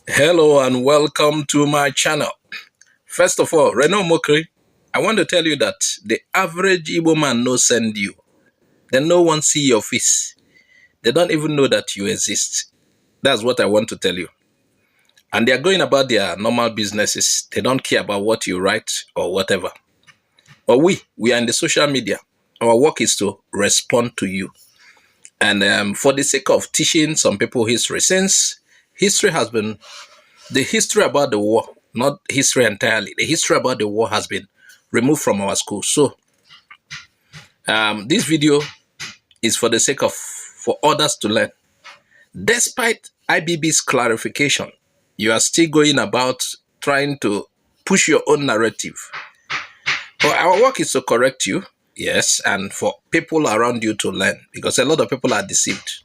Hello and welcome to my channel. First of all, Reno Omokri, I want to tell you that the average Igbo man no send you. Then no one see your face. They don't even know that you exist. That's what I want to tell you. And they are going about their normal businesses. They don't care about what you write or whatever. But we are in the social media. Our work is to respond to you. And for the sake of teaching some people history, since history has been the history about the war, not history entirely. The history about the war has been removed from our school. So this video is for the sake of for others to learn. Despite IBB's clarification, you are still going about trying to push your own narrative. But our work is to correct you, yes, and for people around you to learn, because a lot of people are deceived.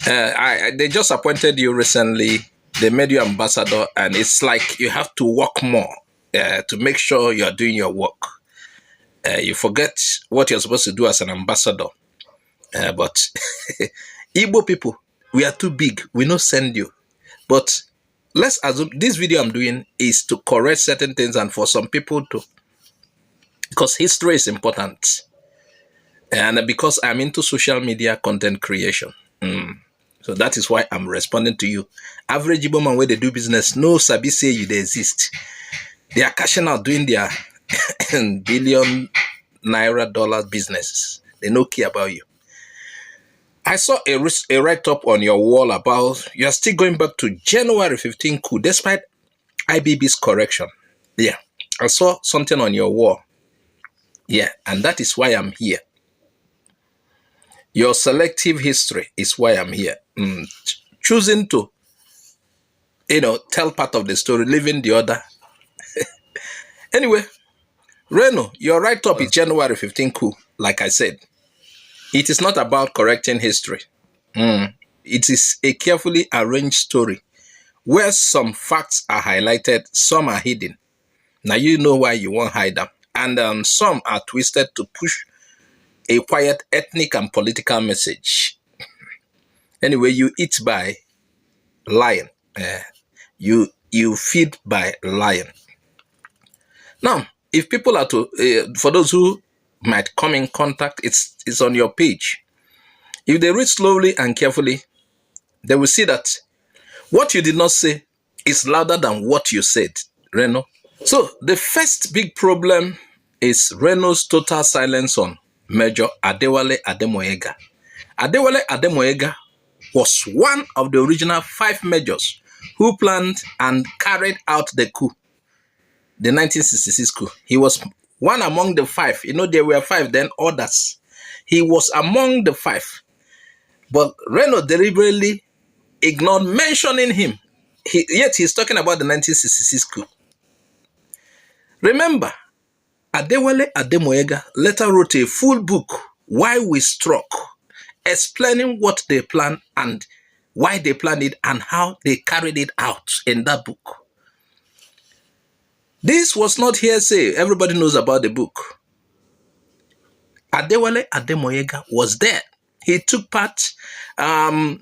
They just appointed you recently. They made you ambassador, and it's like you have to work more to make sure you're doing your work. You forget what you're supposed to do as an ambassador. But Igbo people, we are too big. We not send you. But let's assume this video I'm doing is to correct certain things and for some people to, because history is important. And because I'm into social media content creation. So that is why I'm responding to you. Average Igbo man where they do business, no sabi say you they exist. They are cashing out doing their billion naira dollar businesses. They no care about you. I saw a write-up on your wall about you're still going back to January 15 coup despite IBB's correction. Yeah, I saw something on your wall. Yeah, and that is why I'm here. Your selective history is why I'm here. Choosing to, tell part of the story, leaving the other. Anyway, Reno, your write-up is January 15 coup, like I said. It is not about correcting history. It is a carefully arranged story where some facts are highlighted, some are hidden. Now you know why you won't hide them. And some are twisted to push a quiet ethnic and political message. Anyway, you eat by lying. You feed by lying. Now, if people are to, for those who might come in contact, it's on your page. If they read slowly and carefully, they will see that what you did not say is louder than what you said, Reno. So the first big problem is Reno's total silence on Major Adewale Ademoyega. Adewale Ademoyega was one of the original 5 majors who planned and carried out the coup, the 1966 coup. He was one among the 5. There were 5, then others. He was among the 5. But Reno deliberately ignored mentioning him. Yet he's talking about the 1966 coup. Remember, Adewale Ademoyega later wrote a full book, Why We Struck, explaining what they planned and why they planned it and how they carried it out in that book. This was not hearsay. Everybody knows about the book. Adewale Ademoyega was there. He took part.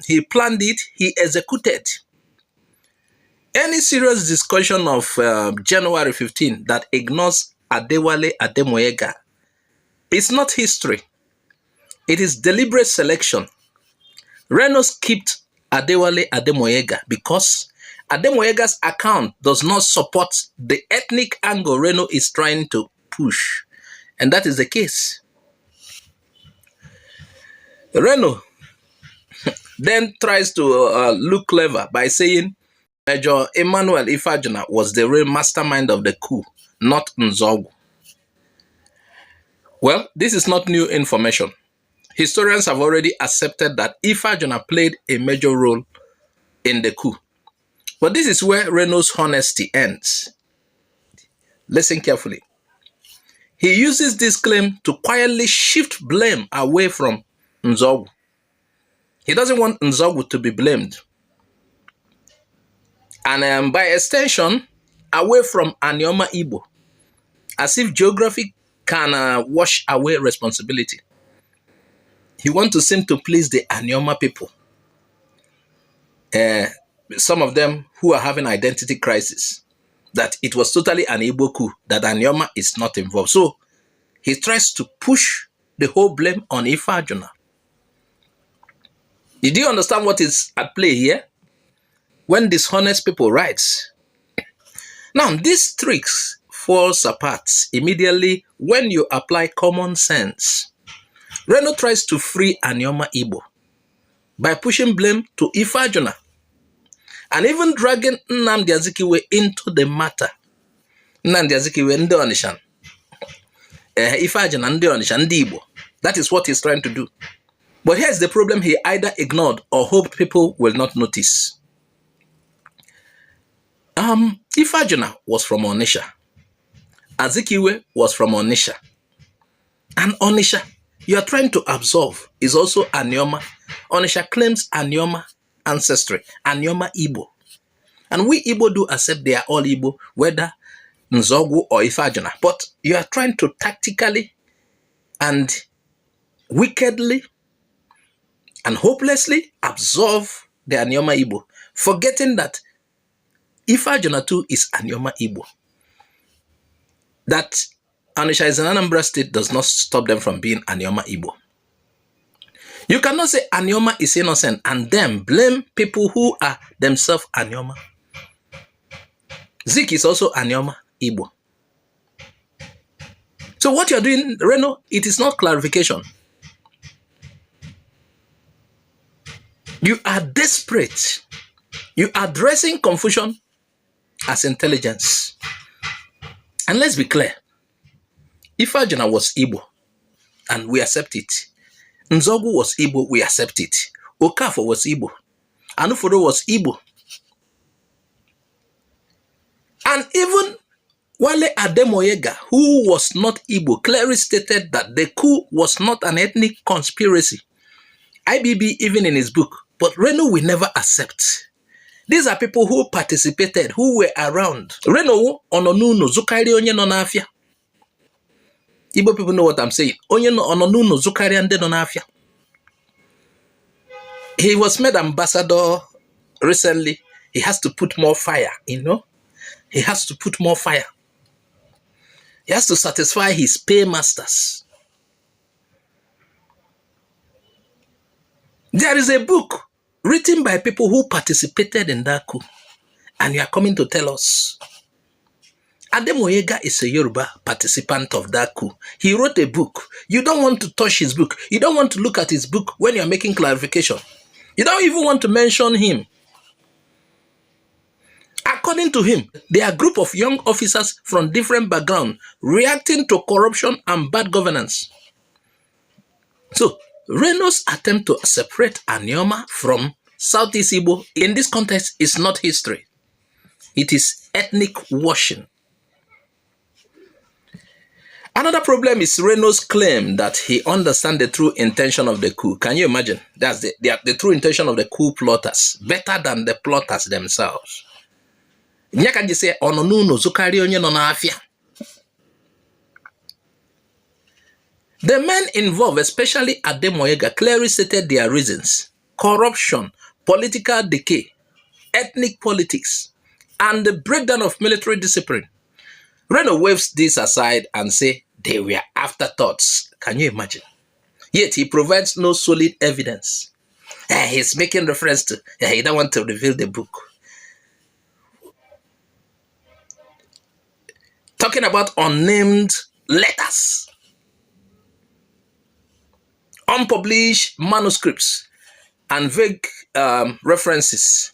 He planned it. He executed. Any serious discussion of January 15 that ignores Adewale Ademoyega is not history. It is deliberate selection. Reno skipped Adewale Ademoyega because Ademoyega's account does not support the ethnic angle Reno is trying to push. And that is the case. Reno then tries to look clever by saying Major Ifeajuna was the real mastermind of the coup, not Nzeogwu. Well, this is not new information. Historians have already accepted that Ifeajuna played a major role in the coup. But this is where Reno's honesty ends. Listen carefully. He uses this claim to quietly shift blame away from Nzeogwu. He doesn't want Nzeogwu to be blamed. And by extension, away from Anioma Igbo, as if geography can wash away responsibility. He wants to seem to please the Anioma people. some of them who are having identity crisis, that it was totally an Igbo coup, that Anioma is not involved. So he tries to push the whole blame on Ifeajuna. Did you understand what is at play here? When dishonest people write. Now, these tricks falls apart immediately when you apply common sense. Reno tries to free Anioma Igbo by pushing blame to Ifeajuna and even dragging Nnamdi Azikiwe into the matter. Nnamdi Azikiwe Ndi Onitsha, Ifeajuna Ndi Onitsha, Ndigbo. That is what he's trying to do. But here's the problem: he either ignored or hoped people will not notice. Ifeajuna was from Onitsha. Azikiwe was from Onitsha. And Onitsha, you are trying to absolve, is also Anioma. Onitsha claims Anioma ancestry, Anioma Igbo. And we Igbo do accept they are all Igbo, whether Nzeogwu or Ifeajuna. But you are trying to tactically and wickedly and hopelessly absolve the Anioma Igbo, forgetting that Ifeajuna too is Anioma Igbo. That Onitsha is an Anambra state does not stop them from being Anioma Igbo. You cannot say Anioma is innocent and then blame people who are themselves Anioma. Zik is also Anioma Igbo. So what you're doing, Reno, it is not clarification. You are desperate. You are dressing confusion as intelligence. And let's be clear. Ifeajuna was Igbo, and we accept it. Nzeogwu was Igbo, we accept it. Okafor was Igbo. Anuforo was Igbo. And even Wale Ademoyega, who was not Igbo, clearly stated that the coup was not an ethnic conspiracy. IBB even in his book, but Reno will never accept. These are people who participated, who were around. Reno ononuno zukari onye no n'afia. Igbo people know what I'm saying. Onye no ononuno zukari ande no n'afia. He was made ambassador recently. He has to put more fire, you know. He has to put more fire. He has to satisfy his paymasters. There is a book written by people who participated in that coup. And you are coming to tell us. Ademoyega is a Yoruba participant of that coup. He wrote a book. You don't want to touch his book. You don't want to look at his book when you are making clarification. You don't even want to mention him. According to him, they are a group of young officers from different backgrounds reacting to corruption and bad governance. So, Reno's attempt to separate Anioma from Southeast Igbo in this context is not history. It is ethnic washing. Another problem is Reno's claim that he understands the true intention of the coup. Can you imagine? That's the true intention of the coup plotters, better than the plotters themselves. Nyakaji say, "Ononuno zukari onye no n'afia." The men involved, especially Ademoyega, clearly stated their reasons: corruption, political decay, ethnic politics, and the breakdown of military discipline. Reno waves this aside and say they were afterthoughts. Can you imagine? Yet he provides no solid evidence. He's making reference to, he don't want to reveal the book. Talking about unnamed letters, unpublished manuscripts, and vague references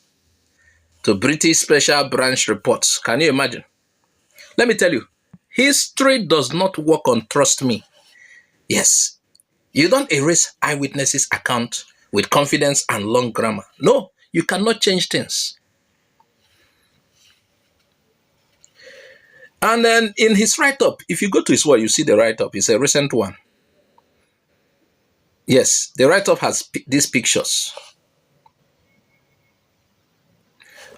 to British Special Branch reports. Can you imagine? Let me tell you, history does not work on trust me. Yes, you don't erase eyewitnesses' account with confidence and long grammar. No, you cannot change things. And then in his write-up, if you go to his word, you see the write-up. It's a recent one. Yes, the write-up has these pictures.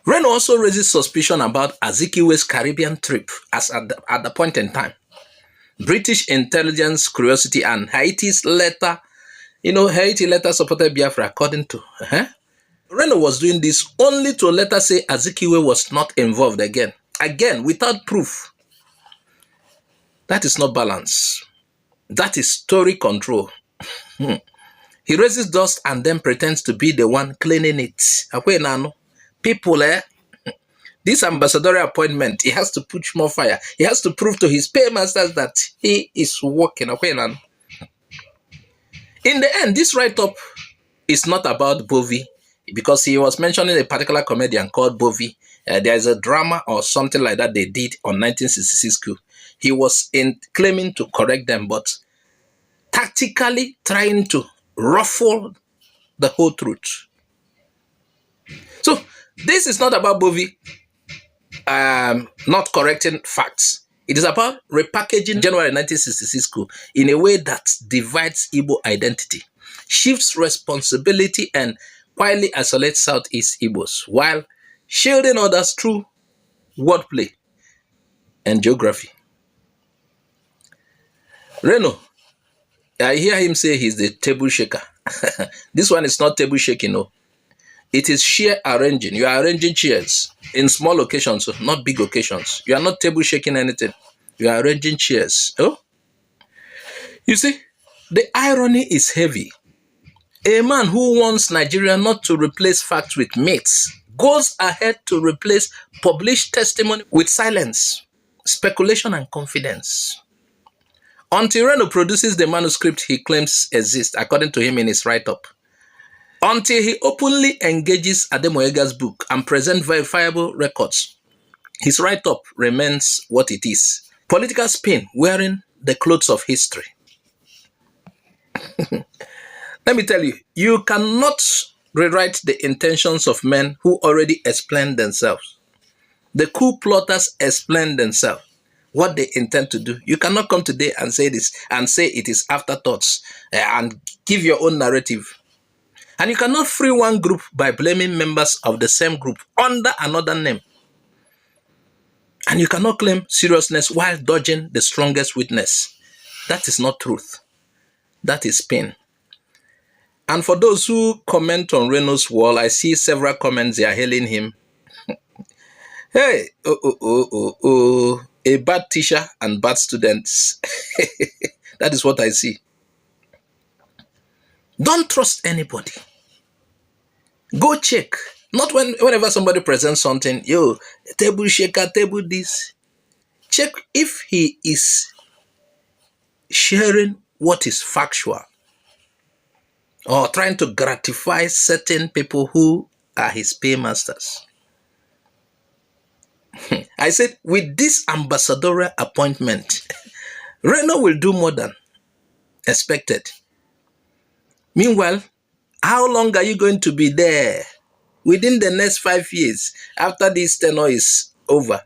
Reno also raises suspicion about Azikiwe's Caribbean trip as at the point in time. British intelligence curiosity and Haiti's letter, Haiti letter supported Biafra according to. Reno was doing this only to later say Azikiwe was not involved again. Again, without proof. That is not balance. That is story control. He raises dust and then pretends to be the one cleaning it. People, this ambassadorial appointment, he has to put more fire. He has to prove to his paymasters that he is working. In the end, this write-up is not about Bovi, because he was mentioning a particular comedian called Bovi. There is a drama or something like that they did on 1966 Coup. He was claiming to correct them, but tactically trying to ruffle the whole truth. So this is not about Bovi not correcting facts. It is about repackaging January 1966 Coup in a way that divides Igbo identity, shifts responsibility, and quietly isolates Southeast Igbos, while shielding others through wordplay and geography. Reno, I hear him say he's the table shaker. This one is not table shaking, no. It is chair arranging. You are arranging chairs in small occasions, not big occasions. You are not table shaking anything. You are arranging chairs. Oh? You see, the irony is heavy. A man who wants Nigeria not to replace facts with myths goes ahead to replace published testimony with silence, speculation, and confidence. Until Reno produces the manuscript he claims exists, according to him in his write-up. Until he openly engages Ademoyega's book and presents verifiable records, his write-up remains what it is. Political spin wearing the clothes of history. Let me tell you, you cannot rewrite the intentions of men who already explained themselves. The coup plotters explained themselves, what they intend to do. You cannot come today and say this and say it is afterthoughts and give your own narrative. And you cannot free one group by blaming members of the same group under another name. And you cannot claim seriousness while dodging the strongest witness. That is not truth. That is spin. And for those who comment on Reno's wall, I see several comments, they are hailing him. Hey, a bad teacher and bad students. That is what I see. Don't trust anybody. Go check. Not whenever somebody presents something, yo, table shaker, table this. Check if he is sharing what is factual or trying to gratify certain people who are his paymasters. I said, with this ambassadorial appointment, Reno will do more than expected. Meanwhile, how long are you going to be there? Within the next 5 years, after this tenure is over,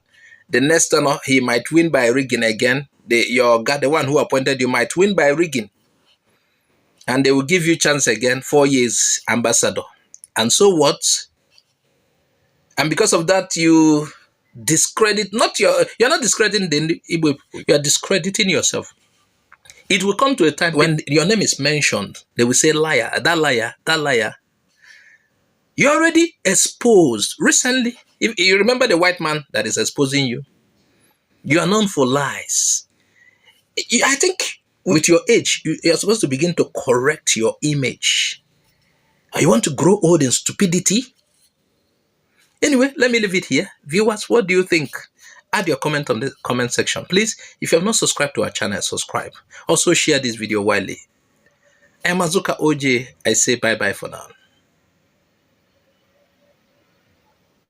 the next tenure, he might win by rigging again. Your guy, the one who appointed you, might win by rigging. And they will give you chance again, 4 years ambassador. And so what? And because of that, you discredit, you're not discrediting the Igbo, you're discrediting yourself. It will come to a time when your name is mentioned. They will say, liar, that liar, that liar. You're already exposed. Recently, if you remember the white man that is exposing you, you are known for lies. I think with your age, you're supposed to begin to correct your image. You want to grow old in stupidity? Anyway, let me leave it here. Viewers, what do you think? Add your comment on the comment section. Please, if you have not subscribed to our channel, subscribe. Also, share this video widely. I'm Azuka OJ. I say bye-bye for now.